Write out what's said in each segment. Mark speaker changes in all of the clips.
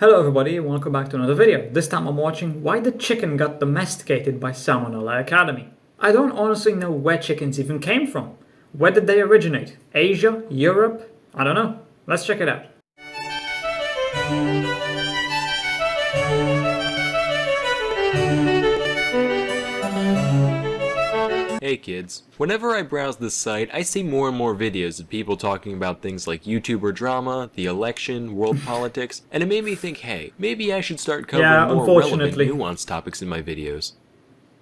Speaker 1: Hello everybody and welcome back to another video. This time I'm watching why the chicken got domesticated by Salmonella Academy. I don't honestly know where chickens even came from. Where did they originate? Asia? Europe? I don't know. Let's check it out.
Speaker 2: Hey kids, whenever I browse this site, I see more and more videos of people talking about things like YouTuber drama, the election, world politics, and it made me think, hey, maybe I should start covering more relevant, nuanced topics in my videos.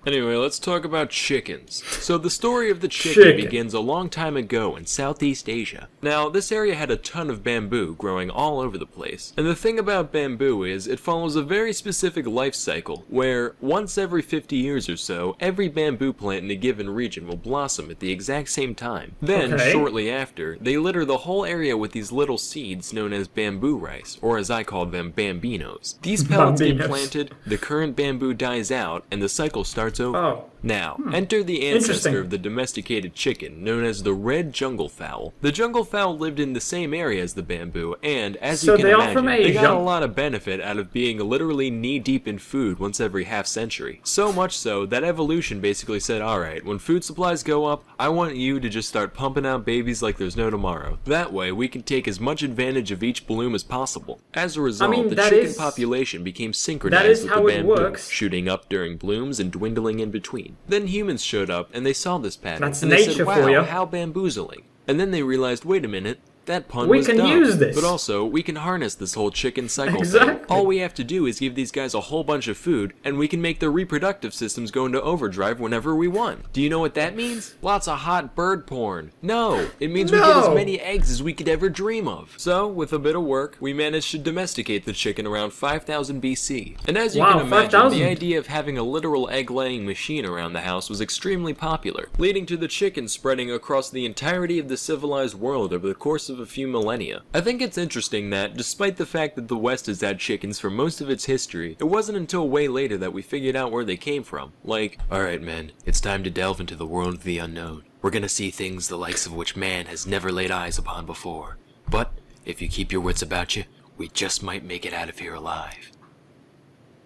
Speaker 2: Anyway, let's talk about chickens. So the story of the chicken begins a long time ago in Southeast Asia. Now, this area had a ton of bamboo growing all over the place. And the thing about bamboo is it follows a very specific life cycle, where once every 50 years or so, every bamboo plant in a given region will blossom at the exact same time. Then, shortly after, they litter the whole area with these little seeds known as bamboo rice, or as I call them, bambinos. These pellets get planted, the current bamboo dies out, and the cycle starts over. Now, enter the ancestor of the domesticated chicken, known as the red jungle fowl. The jungle fowl lived in the same area as the bamboo, and as you can imagine, they got a lot of benefit out of being literally knee-deep in food once every half-century. So much so that evolution basically said, alright, when food supplies go up, I want you to just start pumping out babies like there's no tomorrow. That way, we can take as much advantage of each bloom as possible. As a result, the chicken population became synchronized with the bamboo, shooting up during blooms and dwindling in between. Then humans showed up and they saw this pattern and they said, wow, how bamboozling. And then they realized, wait a minute, that pun was dumb. We can use this. But also, we can harness this whole chicken cycle thing. All we have to do is give these guys a whole bunch of food, and we can make their reproductive systems go into overdrive whenever we want. Do you know what that means? Lots of hot bird porn. No, it means we get as many eggs as we could ever dream of. So, with a bit of work, we managed to domesticate the chicken around 5000 BC. And as you can imagine, the idea of having a literal egg-laying machine around the house was extremely popular, leading to the chicken spreading across the entirety of the civilized world over the course of a few millennia. I think it's interesting that, despite the fact that the West has had chickens for most of its history, it wasn't until way later that we figured out where they came from. Like, alright men, it's time to delve into the world of the unknown. We're gonna see things the likes of which man has never laid eyes upon before. But, if you keep your wits about you, we just might make it out of here alive.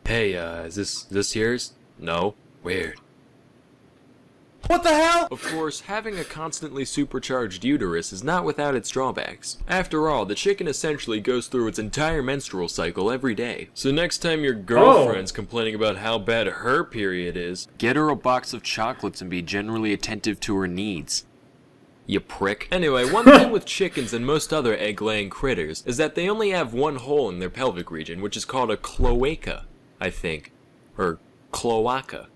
Speaker 2: Hey, is this yours? No? Weird. What the hell? Of course, having a constantly supercharged uterus is not without its drawbacks. After all, the chicken essentially goes through its entire menstrual cycle every day. So next time your girlfriend's complaining about how bad her period is, get her a box of chocolates and be generally attentive to her needs. You prick. Anyway, one thing with chickens and most other egg-laying critters is that they only have one hole in their pelvic region, which is called a cloaca, I think. Or cloaca.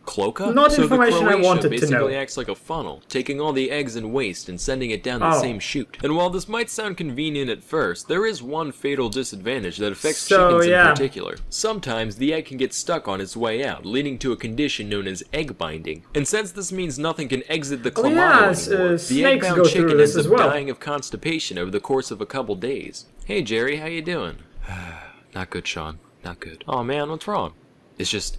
Speaker 2: Cloaca?
Speaker 1: Not information I wanted to know.
Speaker 2: Basically acts like a funnel, taking all the eggs and waste and sending it down the same chute. And while this might sound convenient at first, there is one fatal disadvantage that affects chickens in particular. Sometimes the egg can get stuck on its way out, leading to a condition known as egg binding. And since this means nothing can exit the clamata anymore, the egg-bound chicken ends up dying of constipation over the course of a couple days. Hey Jerry, how you doing? Not good, Sean. Not good. Oh man, what's wrong? It's just,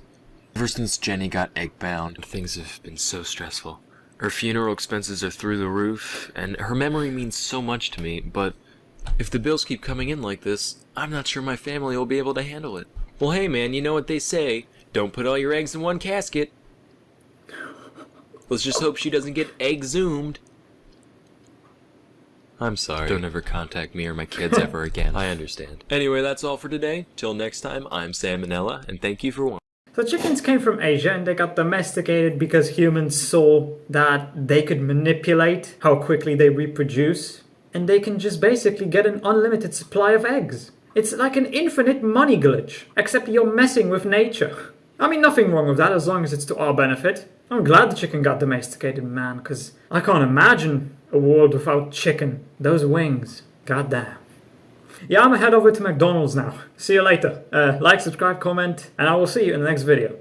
Speaker 2: ever since Jenny got egg-bound, things have been so stressful. Her funeral expenses are through the roof, and her memory means so much to me, but if the bills keep coming in like this, I'm not sure my family will be able to handle it. Well, hey man, you know what they say, don't put all your eggs in one casket. Let's just hope she doesn't get egg-zoomed. I'm sorry. Don't ever contact me or my kids ever again. I understand. Anyway, that's all for today. Till next time, I'm Salmonella, and thank you for watching.
Speaker 1: So chickens came from Asia and they got domesticated because humans saw that they could manipulate how quickly they reproduce, and they can just basically get an unlimited supply of eggs. It's like an infinite money glitch, except you're messing with nature. I mean, nothing wrong with that as long as it's to our benefit. I'm glad the chicken got domesticated, man, because I can't imagine a world without chicken. Those wings, goddamn. Yeah, I'm gonna head over to McDonald's now. See you later. Like, subscribe, comment, and I will see you in the next video.